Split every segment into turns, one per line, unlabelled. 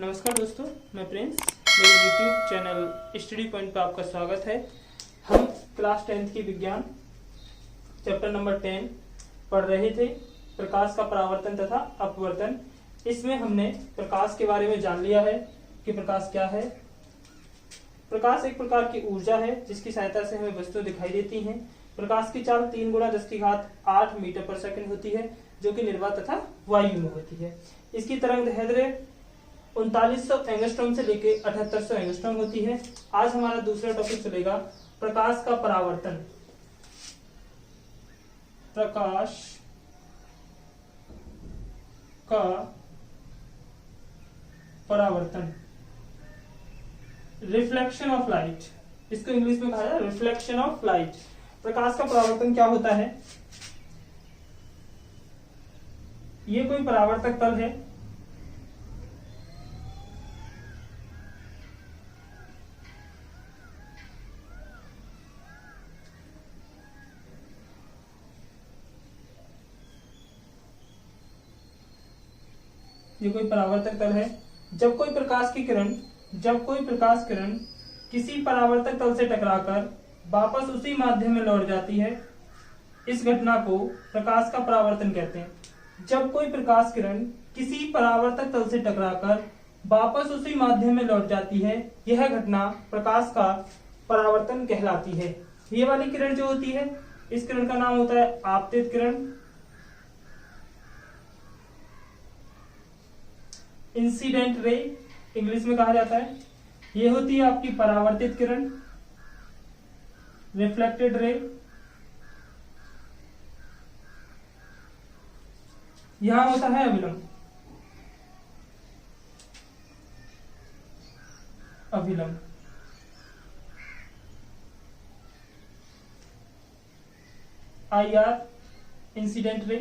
नमस्कार दोस्तों, मैं प्रिंस। मेरे YouTube चैनल स्टडी पॉइंट पर आपका स्वागत है। हम क्लास 10th की विज्ञान चैप्टर नंबर 10 पढ़ रहे थे, प्रकाश का परावर्तन तथा अपवर्तन। इसमें हमने प्रकाश के बारे में जान लिया है कि प्रकाश क्या है। प्रकाश एक प्रकार की ऊर्जा है जिसकी सहायता से हमें वस्तुएं दिखाई देती हैं। प्रकाश की चाल 3 गुणा 10⁸ मीटर पर सेकंड होती है, जो कि निर्वात तथा वायु में होती है। इसकी तरंग दैर्ध्य 3900 एंगस्ट्रॉम से लेकर 7800 एंगस्ट्रॉम होती है। आज हमारा दूसरा टॉपिक चलेगा प्रकाश का परावर्तन। प्रकाश का परावर्तन, रिफ्लेक्शन ऑफ लाइट, इसको इंग्लिश में कहा जाए रिफ्लेक्शन ऑफ लाइट। प्रकाश का परावर्तन क्या होता है? ये कोई परावर्तक तल है, ये कोई परावर्तक तल है। जब कोई प्रकाश किरण किसी परावर्तक तल से टकराकर वापस उसी माध्यम में लौट जाती है, इस घटना को प्रकाश का परावर्तन कहते हैं। जब कोई प्रकाश किरण किसी परावर्तक तल से टकराकर वापस उसी माध्यम में लौट जाती है, यह घटना प्रकाश का परावर्तन कहलाती है। ये वाली किरण जो होती है, इस किरण का नाम होता है आपतित किरण, इंसिडेंट रे इंग्लिश में कहा जाता है। ये होती है आपकी परावर्तित किरण, रिफ्लेक्टेड रे। यहां होता है अविलंब, IR incident ray,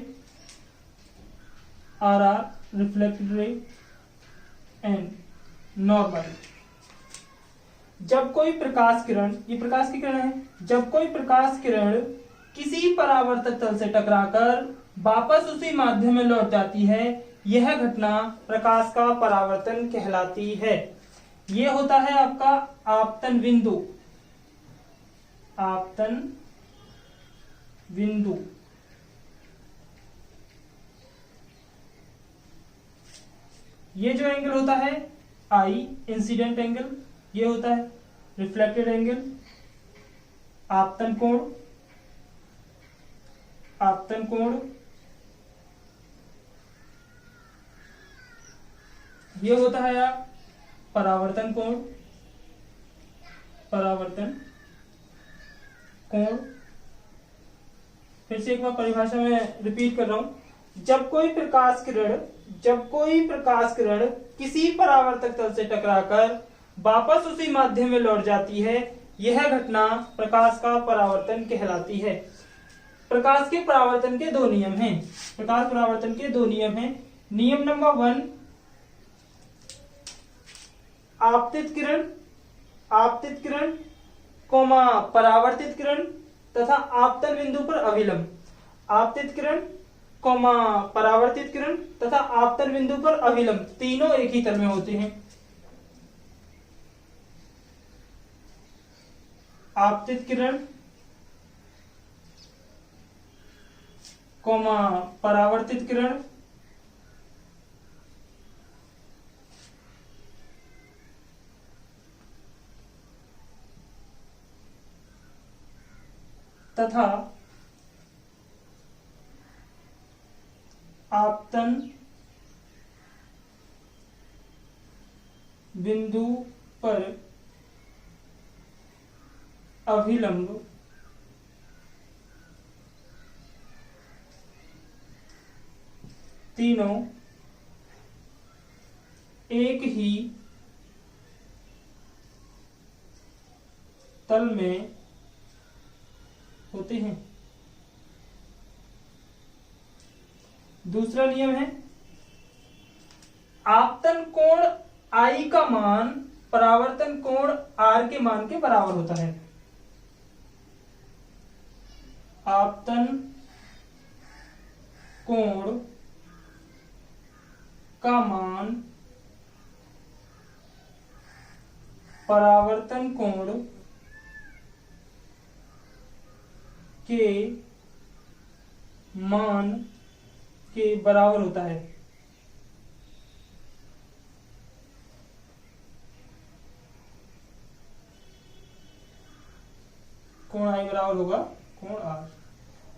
RR reflected ray and normal. जब कोई प्रकाश किरण, ये प्रकाश की किरण है, जब कोई प्रकाश किरण किसी परावर्तक तल से टकराकर वापस उसी माध्यम में लौट जाती है, यह घटना प्रकाश का परावर्तन कहलाती है। यह होता है आपका आपतन बिंदु, आपतन बिंदु। ये जो एंगल होता है I इंसिडेंट एंगल, ये होता है रिफ्लेक्टेड एंगल, आपतन कोण, आपतन कोण। ये होता है आप परावर्तन कोण, परावर्तन कोण। फिर से एक बार परिभाषा में रिपीट कर रहा हूं। जब कोई प्रकाश किरण किसी परावर्तक तल से टकराकर वापस उसी माध्यम में लौट जाती है, यह घटना प्रकाश का परावर्तन कहलाती है। प्रकाश के परावर्तन के दो नियम हैं। प्रकाश परावर्तन के दो नियम हैं। नियम नंबर 1, आपतित किरण कोमा परावर्तित किरण तथा आपतन बिंदु पर अविलंब। आपतित किरण कोमा परावर्तित किरण तथा आपतन बिंदु पर अविलंब, तीनों एक ही तल में होते हैं। आपतित किरण कोमा परावर्तित किरण तथा आपतन बिंदु पर अभिलंब, तीनों एक ही तल में होते हैं। दूसरा नियम है, आपतन कोण I का मान परावर्तन कोण R के मान के बराबर होता है। आपतन कोण का मान परावर्तन कोण के मान के बराबर होता है। कोण आई बराबर होगा कोण आर।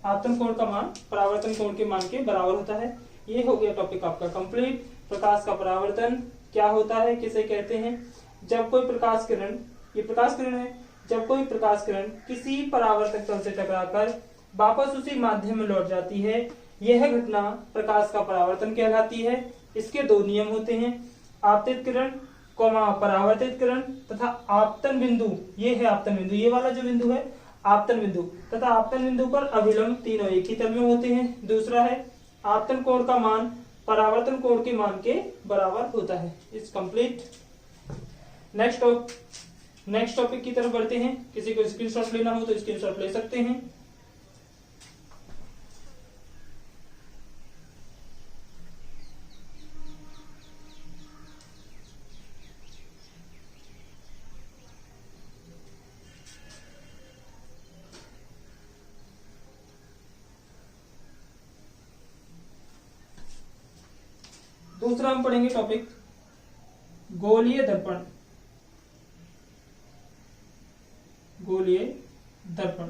आपतन कोण का मान परावर्तन कोण के मान के बराबर होता है। ये हो गया टॉपिक आपका कंप्लीट। प्रकाश का परावर्तन क्या होता है, किसे कहते हैं? जब कोई प्रकाश किरण, ये प्रकाश किरण है, जब कोई प्रकाश किरण किसी परावर्तक तल से टकराकर वापस उसी माध्यम में लौट जाती है, यह घटना प्रकाश का परावर्तन कहलाती है। इसके दो नियम होते हैं, आपतित किरण परावर्तित किरण तथा आपतन बिंदु। ये है आपतन बिंदु, ये वाला जो बिंदु है आपतन बिंदु, तथा आपतन बिंदु पर अभिलंब तीनों एक ही तल में होते हैं। दूसरा है आपतन कोण का मान परावर्तन कोण के मान के बराबर होता है। It's complete. नेक्स्ट टॉपिक की तरफ बढ़ते हैं। किसी को स्क्रीनशॉट लेना हो तो स्क्रीनशॉट ले सकते हैं। दूसरा हम पढ़ेंगे टॉपिक गोलीय दर्पण। गोलीय दर्पण।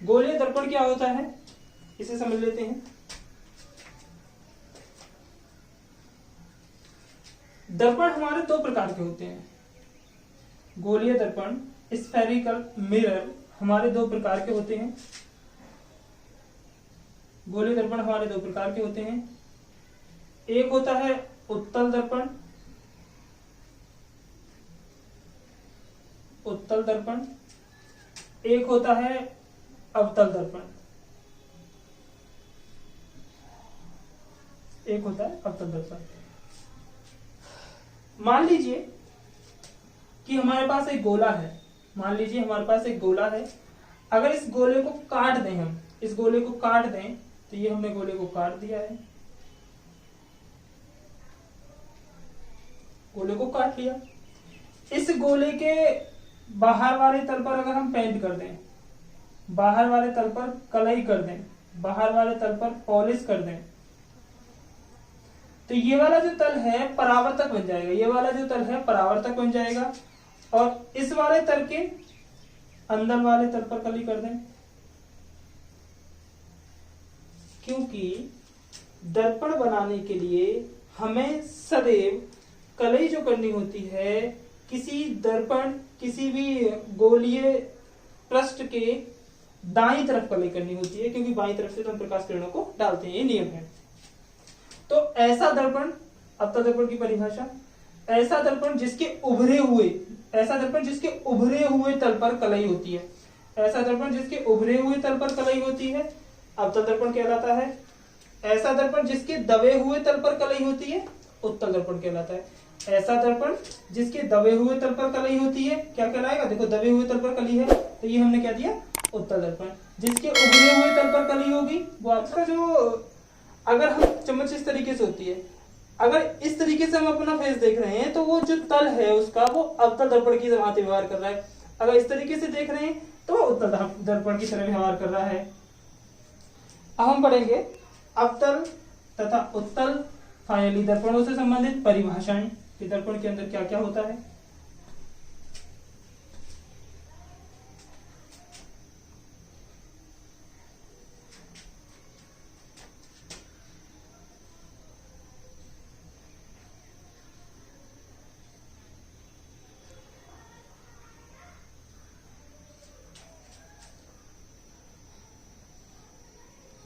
गोलीय दर्पण क्या होता है इसे समझ लेते हैं। दर्पण हमारे दो प्रकार के होते हैं। गोलीय दर्पण स्फेरिकल मिरर हमारे दो प्रकार के होते हैं। गोलीय दर्पण हमारे दो प्रकार के होते हैं। एक होता है उत्तल दर्पण, उत्तल दर्पण। एक होता है अवतल दर्पण, एक होता है अवतल दर्पण। मान लीजिए कि हमारे पास एक गोला है, मान लीजिए हमारे पास एक गोला है। अगर इस गोले को काट दें, हम इस गोले को काट दें, तो ये हमने गोले को काट दिया है, गोले को काट लिया। इस गोले के बाहर वाले तल पर अगर हम पेंट कर दें, बाहर वाले तल पर कलई कर दें, बाहर वाले तल पर पॉलिश कर दें, तो ये वाला जो तल है परावर्तक बन जाएगा। ये वाला जो तल है परावर्तक बन जाएगा। और इस वाले तल के अंदर वाले तल पर कली कर दें, क्योंकि दर्पण बनाने के लिए हमें सदैव कलई जो करनी होती है किसी दर्पण, किसी भी गोलीय पृष्ठ के दाईं तरफ कलई करनी होती है, क्योंकि बाईं तरफ से तो हम प्रकाश किरणों को डालते हैं, ये नियम है। तो ऐसा दर्पण, अवतल दर्पण की परिभाषा, ऐसा दर्पण जिसके उभरे हुए, ऐसा दर्पण जिसके उभरे हुए तल पर कलई होती है, ऐसा दर्पण जिसके उभरे हुए तल पर कलई होती है अवतल दर्पण कहलाता है। ऐसा दर्पण जिसके दबे हुए तल पर कलई होती है उत्तल दर्पण कहलाता है। ऐसा दर्पण जिसके दबे हुए तल पर कलई होती है क्या कहलाएगा? देखो दबे हुए तल पर कली है तो ये हमने क्या दिया? उत्तल दर्पण। जिसके उभरे हुए तल पर कली होगी वो आपका जो, अगर हम चम्मच इस तरीके से होती है, अगर इस तरीके से हम अपना फेस देख रहे हैं तो वो जो तल है उसका वो अवतल दर्पण की तरह व्यवहार कर रहा है। अगर इस तरीके से देख रहे हैं तो वो उत्तल दर्पण की तरह व्यवहार कर रहा है। अब हम पढ़ेंगे अवतल तथा उत्तल फाइनली दर्पणों से संबंधित परिभाषाएं कि दर्पण के अंदर क्या क्या होता है।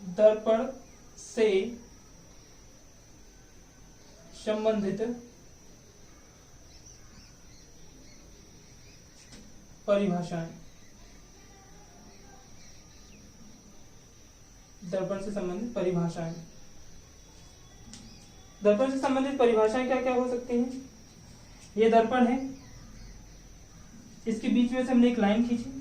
दर्पण से संबंधित परिभाषाएं, दर्पण से संबंधित परिभाषाएं। दर्पण से संबंधित परिभाषाएं क्या क्या हो सकती हैं? ये दर्पण है, इसके बीच में से हमने एक लाइन खींची,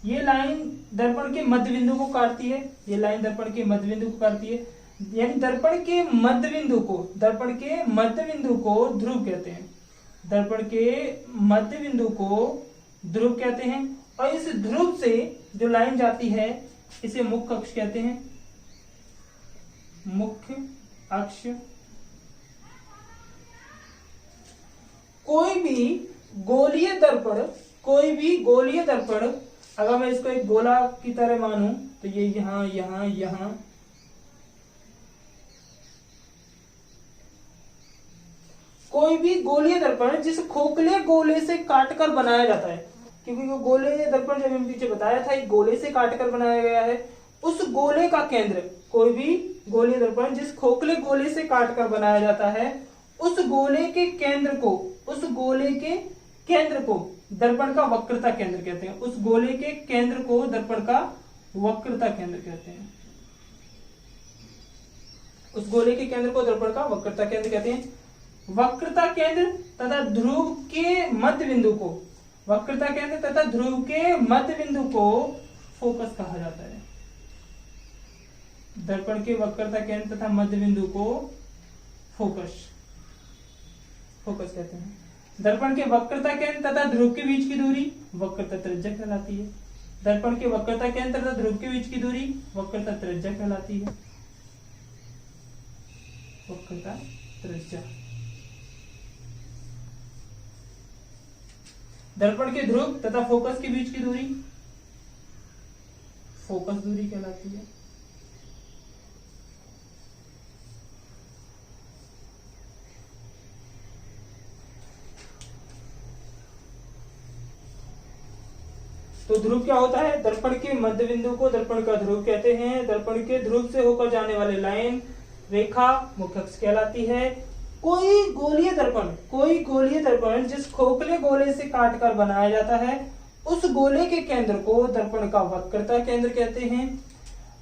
ये लाइन दर्पण के मध्य बिंदु को काटती है, ये लाइन दर्पण के मध्य बिंदु को काटती है। यानी दर्पण के मध्य बिंदु को, दर्पण के मध्य बिंदु को ध्रुव कहते हैं। दर्पण के मध्य बिंदु को ध्रुव कहते हैं। और इस ध्रुव से जो लाइन जाती है इसे मुख्य अक्ष कहते हैं। मुख्य अक्ष। कोई भी गोलीय दर्पण, कोई भी गोलीय दर्पण, अगर मैं इसको एक गोला की तरह मानूं तो ये यहां यहां यहां, कोई भी गोलीय दर्पण जिस खोखले गोले से काटकर बनाया जाता है, क्योंकि वो गोले दर्पण जब मैंने पीछे बताया था एक गोले से काटकर बनाया गया है, उस गोले का केंद्र, कोई भी गोलीय दर्पण जिस खोखले गोले से काटकर बनाया जाता है, उस गोले के केंद्र को, उस गोले के केंद्र को दर्पण का वक्रता केंद्र कहते हैं। उस गोले के केंद्र को दर्पण का वक्रता केंद्र कहते हैं। उस गोले के केंद्र को दर्पण का वक्रता केंद्र कहते हैं। वक्रता केंद्र तथा ध्रुव के मध्य बिंदु को, वक्रता केंद्र तथा ध्रुव के मध्य बिंदु को फोकस कहा जाता है। दर्पण के वक्रता केंद्र तथा मध्य बिंदु को फोकस कहते हैं। दर्पण के वक्रता केंद्र तथा ध्रुव के बीच की दूरी वक्रता त्रिज्या कहलाती है। दर्पण के वक्रता केंद्र तथा ध्रुव के बीच की दूरी वक्रता त्रिज्या कहलाती है। वक्रता त्रिज्या। दर्पण के ध्रुव तथा फोकस के बीच की दूरी फोकस दूरी कहलाती है। तो ध्रुव क्या होता है? दर्पण के मध्य बिंदु को दर्पण का ध्रुव कहते हैं। दर्पण के ध्रुव से होकर जाने वाले लाइन, रेखा मुख्य अक्ष कहलाती है। कोई गोलीय दर्पण जिस खोखले गोले से काटकर बनाया जाता है, उस गोले के केंद्र को दर्पण का वक्रता केंद्र कहते हैं।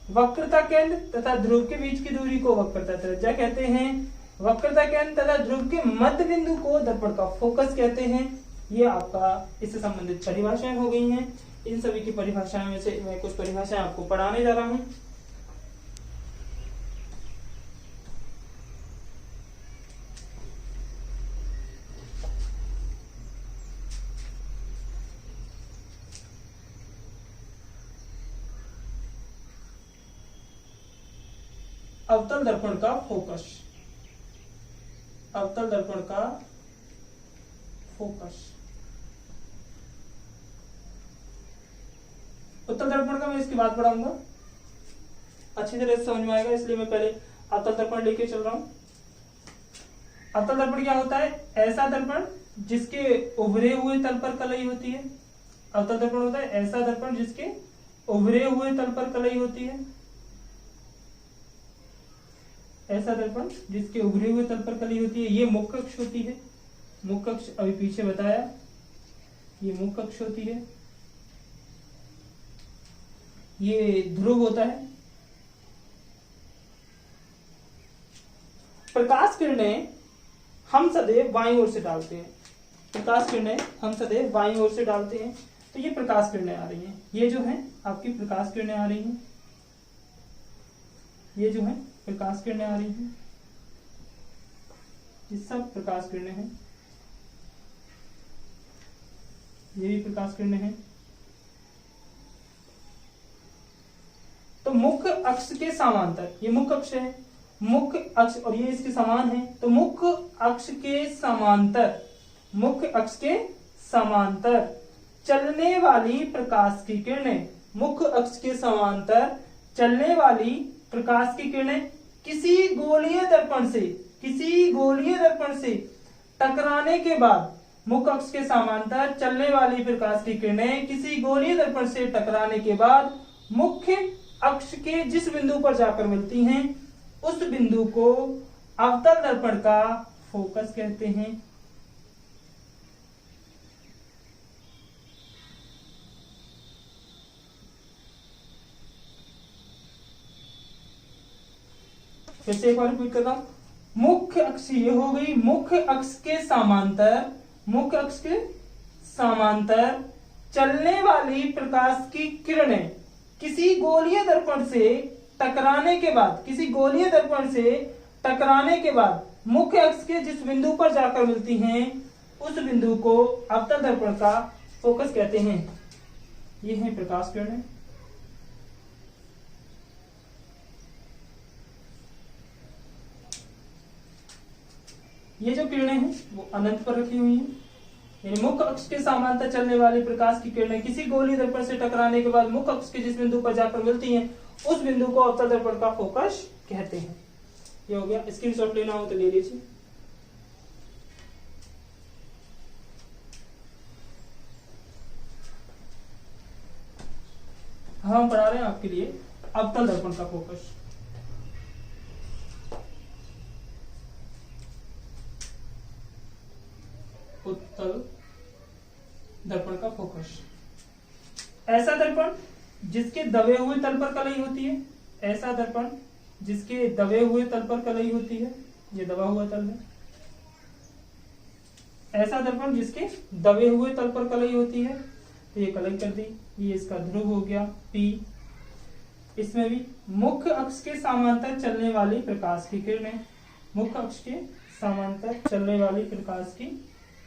वक्रता केंद्र तथा ध्रुव के बीच की दूरी को वक्रता त्रिज्या कहते हैं। वक्रता केंद्र तथा ध्रुव के मध्य बिंदु को दर्पण का फोकस कहते हैं। ये आपका इससे संबंधित परिभाषाएं हो गई हैं। इन सभी की परिभाषाएं में से मैं कुछ परिभाषाएं आपको पढ़ाने जा रहा हूं। अवतल दर्पण का फोकस। अवतल दर्पण का फोकस। उत्तल दर्पण का मैं इसकी बात पढ़ाऊंगा, अच्छी तरह से समझ में आएगा, इसलिए मैं पहले अवतल दर्पण लेके चल रहा हूं। अवतल दर्पण क्या होता है? ऐसा दर्पण जिसके उभरे हुए तल पर कलई होती है। अवतल दर्पण होता है ऐसा दर्पण जिसके उभरे हुए तल पर कलई होती है। ऐसा दर्पण जिसके उभरे हुए तल पर कलई होती है, ये मुख्य अक्ष होती है। मुख्य अक्ष अभी पीछे बताया, ये मुख्य अक्ष होती है। ये ध्रुव होता है। प्रकाश किरणें हम सदैव बाईं ओर से डालते हैं। प्रकाश किरणें हम सदैव बाईं ओर से डालते हैं। तो ये प्रकाश किरणें आ रही हैं। ये जो है आपकी प्रकाश किरणें आ रही हैं। ये जो है प्रकाश किरणें आ रही हैं। ये सब प्रकाश किरणें हैं। ये भी प्रकाश किरणें हैं। तो मुख्य अक्ष के समांतर, ये मुख्य अक्ष है, मुख्य अक्ष और ये इसके समान है। तो मुख्य अक्ष के समांतर, मुख्य अक्ष के समांतर चलने वाली प्रकाश की किरणें, मुख्य अक्ष के समांतर चलने वाली प्रकाश की किरणें किसी गोलीय दर्पण से टकराने के बाद, मुख्य अक्ष के समांतर चलने वाली प्रकाश की किरणें किसी गोलीय दर्पण से टकराने के बाद मुख्य अक्ष के जिस बिंदु पर जाकर मिलती हैं, उस बिंदु को अवतल दर्पण का फोकस कहते हैं। फिर से एक बार रिपीट करता हूं। मुख्य अक्ष ये हो गई, मुख्य अक्ष के समांतर, मुख्य अक्ष के समांतर चलने वाली प्रकाश की किरणें किसी गोलीय दर्पण से टकराने के बाद, किसी गोलीय दर्पण से टकराने के बाद मुख्य अक्ष के जिस बिंदु पर जाकर मिलती हैं उस बिंदु को अवतल दर्पण का फोकस कहते हैं। ये है प्रकाश किरणें। ये जो किरणें हैं वो अनंत पर रखी हुई हैं, यानी मुख्य अक्ष के समांतर चलने वाली प्रकाश की किरणें किसी गोलीय दर्पण से टकराने के बाद मुख्य अक्ष के जिस बिंदु पर जाकर मिलती हैं उस बिंदु को अवतल दर्पण का फोकस कहते हैं। ये हो गया। स्क्रीनशॉट लेना हो तो ले लीजिए। हम पढ़ा रहे हैं आपके लिए अवतल दर्पण का फोकस। उत्तल दर्पण का फोकस। ऐसा दर्पण जिसके दबे हुए तल पर कलई होती है, ऐसा दर्पण जिसके दबे हुए तल पर कलई होती है, ये दबा हुआ तल है। ऐसा दर्पण जिसके दबे हुए तल पर कलई होती है, तो ये कलई कर दी, ये इसका ध्रुव हो गया P। इसमें भी मुख्य अक्ष के समांतर चलने वाली प्रकाश की किरणें, मुख्य अक्ष के समांतर चलने वाली प्रकाश की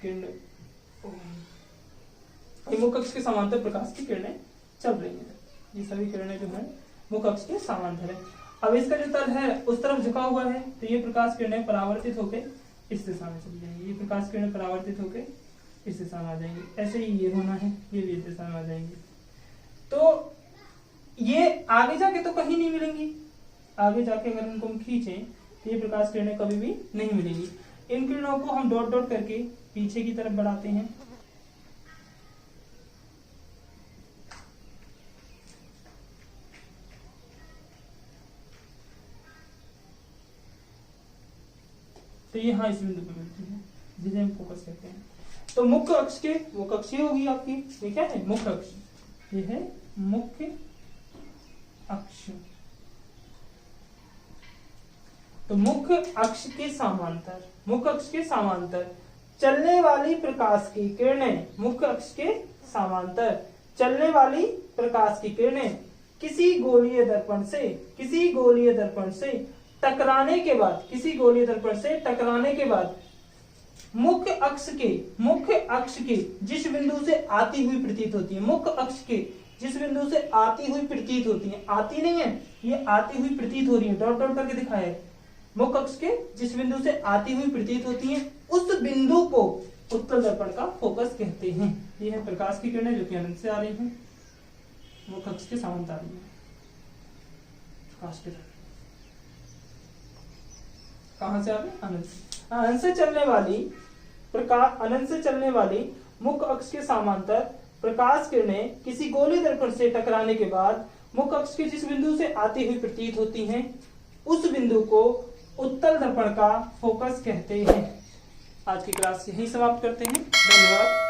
किरणें, मुख्य अक्ष के समांतर प्रकाश की किरणें चल रही हैं। ये सभी किरणें जो है मुख्य अक्ष के समांतर है। अब इसका जो तल है उस तरफ झुका हुआ है, तो ये प्रकाश किरणें परावर्तित होकर इस दिशा में चली जाएंगी। ये प्रकाश किरणें परावर्तित होकर इस दिशा में आ जाएंगी। ऐसे ही ये होना है, ये भी इस दिशा में आ जाएंगी। तो ये आगे जाके तो कहीं नहीं मिलेंगी। आगे जाके अगर इनको हम खींचें तो ये प्रकाश किरणें कभी भी नहीं मिलेंगी। इन किरणों को हम डॉट डॉट करके पीछे की तरफ बढ़ाते हैं। तो ये हाँ इस बिंदु पर मिलती है जिसे हम फोकस कहते हैं। तो मुख्य अक्ष के वो कक्षीय होगी आपकी, ये क्या है मुख्य अक्ष, ये है मुख्य अक्ष। तो मुख्य अक्ष के समांतर, मुख्य अक्ष के समांतर चलने वाली प्रकाश की किरणें, मुख्य अक्ष के समांतर चलने वाली प्रकाश की किरणें किसी गोलीय दर्पण से, किसी गोलीय दर्पण से टकराने के बाद, किसी गोलीय दर्पण से टकराने के बाद मुख्य अक्ष के जिस बिंदु से आती हुई प्रतीत होती है, मुख्य अक्ष के जिस बिंदु से आती हुई प्रतीत होती है, आती नहीं है, ये आती हुई प्रतीत हो रही है, डॉट डॉट करके दिखाया है। मुख्य अक्ष के जिस बिंदु से आती हुई प्रतीत होती है उस बिंदु को उत्तल दर्पण का फोकस कहते हैं। ये है प्रकाश की किरणें जो कि अनंत से आ रही हैं, मुख्य अक्ष के समांतर आ रही है। प्रकाश किरण कहां से आ रही है? अनंत से। अनंत से चलने वाली प्रकाश, अनंत से चलने वाली मुख्य अक्ष के समांतर प्रकाश किरणें किसी गोलीय दर्पण से टकराने के बाद मुख्य अक्ष के जिस बिंदु से आती हुई प्रतीत होती हैं उस बिंदु को उत्तल दर्पण का फोकस कहते हैं। आज की क्लास यहीं समाप्त करते हैं। धन्यवाद।